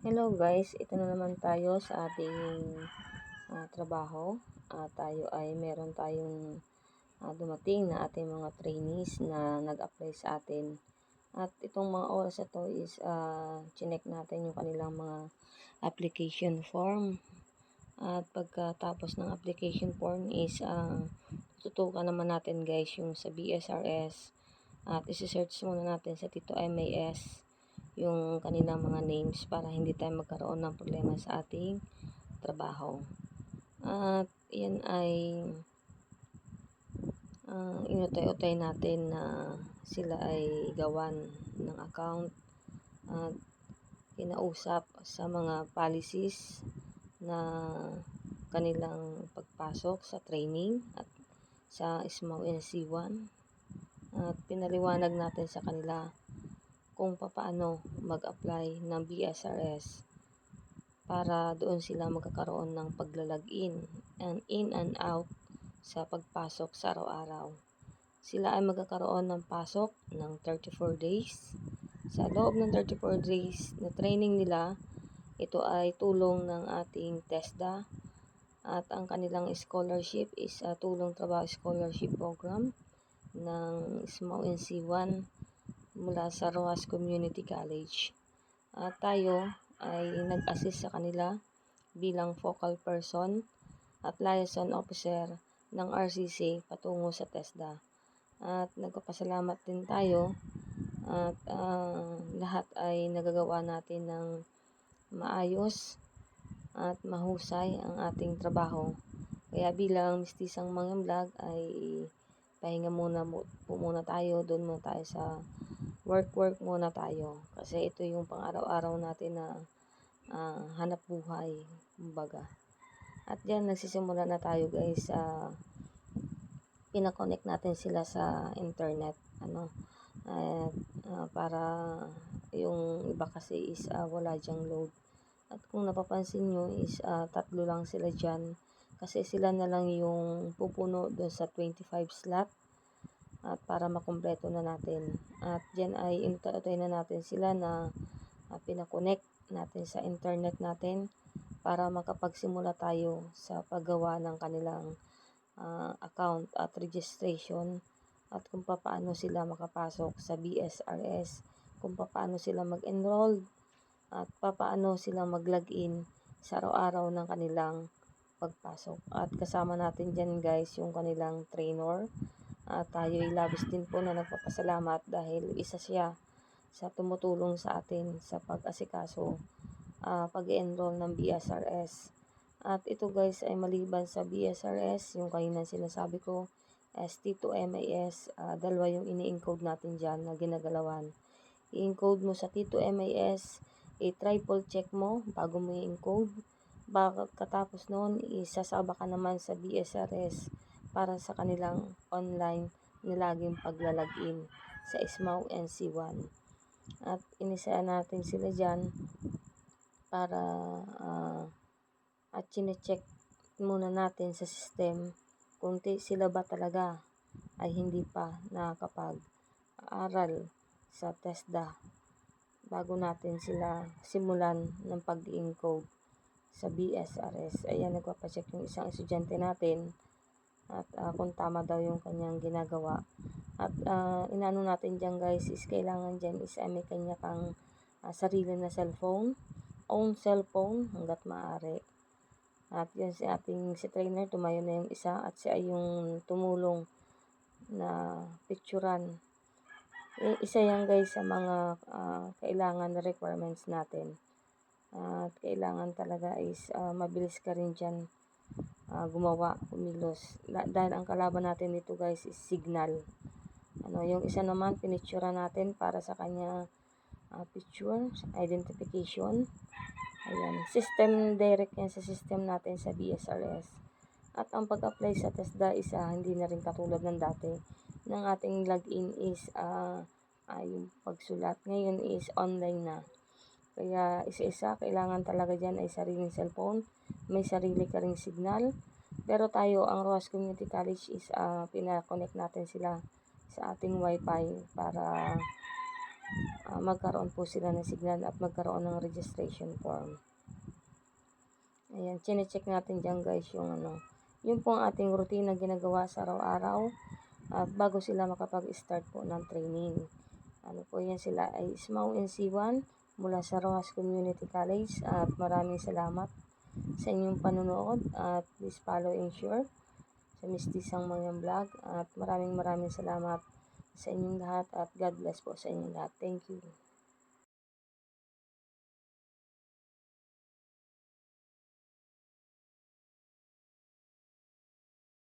Hello guys, ito na naman tayo sa ating trabaho. Tayo ay meron tayong dumating na ating mga trainees na nag-apply sa atin. At itong mga oras na to is chinek natin yung kanilang mga application form. At pagkatapos ng application form is tutukan naman natin guys yung sa BSRS. At isi-search muna natin sa Tito MAS yung kanilang mga names para hindi tayo magkaroon ng problema sa ating trabaho. At yan ay inutay-utay natin na sila ay gawan ng account at kinausap sa mga policies na kanilang pagpasok sa training at sa SMAW NC1 at pinaliwanag natin sa kanila kung paano mag-apply ng BSRS para doon sila magkakaroon ng paglalagin and in and out sa pagpasok sa araw-araw. Sila ay magkakaroon ng pasok ng 34 days. Sa loob ng 34 days na training nila, ito ay tulong ng ating TESDA at ang kanilang scholarship is tulong trabaho scholarship program ng SMAW NC1 mula sa Rojas Community College. At tayo ay nag-assist sa kanila bilang focal person at liaison officer ng RCC patungo sa TESDA. At nagpapasalamat din tayo at lahat ay nagagawa natin ng maayos at mahusay ang ating trabaho. Kaya bilang mistisang mga vlog ay pahinga muna tayo, doon muna tayo sa work muna tayo kasi ito yung pang-araw-araw natin na hanap buhay kumbaga. At diyan nagsisimula na tayo guys sa pina-connect natin sila sa internet para yung iba kasi is wala diyang load. At kung napapansin nyo is tatlo lang sila dyan kasi sila na lang yung pupuno doon sa 25 slot at para makumpleto na natin. At dyan ay inutay na natin sila na pinakonect natin sa internet natin para makapagsimula tayo sa paggawa ng kanilang account at registration at kung paano sila makapasok sa BSRS, kung paano sila mag-enroll at paano sila mag-login sa araw-araw ng kanilang pagpasok. At kasama natin dyan guys yung kanilang trainer. Tayo ay labis din po na nagpapasalamat dahil isa siya sa tumutulong sa atin sa pag-asikaso, pag-enroll ng BSRS. At ito guys ay maliban sa BSRS, yung kanina sinasabi ko, ST2MAS, dalawa yung ini-encode natin dyan na ginagalawan. I-encode mo sa T2MAS, i-triple check mo bago mo i-encode. Katapos noon, isasaba ka naman sa BSRS para sa kanilang online na laging paglalagin sa SMAW NC1. At inisaya natin sila dyan para at chinecheck muna natin sa system kung sila ba talaga ay hindi pa nakakapag-aral sa TESDA bago natin sila simulan ng pag-encode sa BSRS. Ayan, nagpapacheck yung isang estudyante natin at kung tama daw yung kanyang ginagawa. At inano natin dyan guys is kailangan dyan is may kanya kang sarili na cellphone, own cellphone hanggat maaari. At yan si trainer, tumayo na yung isa at siya yung tumulong na picturean. Isa yan guys sa mga kailangan na requirements natin. At kailangan talaga is mabilis ka rin dyan gumawa, kumilos. Dahil ang kalaban natin dito guys is signal. Yung isa naman pinicture natin para sa kanya picture, identification. Ayan, system direct yan sa system natin sa BSRS. At ang pag-apply sa TESDA is hindi na rin katulad ng dati. Ng ating login is yung pagsulat. Ngayon is online na. Kaya isa-isa, kailangan talaga dyan ay sariling cellphone. May sarili ka ring signal. Pero tayo, ang Rojas Community College is pina-connect natin sila sa ating wifi para magkaroon po sila ng signal at magkaroon ng registration form. Ayan, chinecheck natin dyan guys yung yun po ang ating routine na ginagawa sa araw-araw at bago sila makapag-start po ng training. Po yan, sila ay Ismao NC1 mula sa Rojas Community College at maraming salamat sa inyong panonood at please follow and share sa Mistisang Mayang Vlog at maraming salamat sa inyong lahat at God bless po sa inyong lahat. Thank you.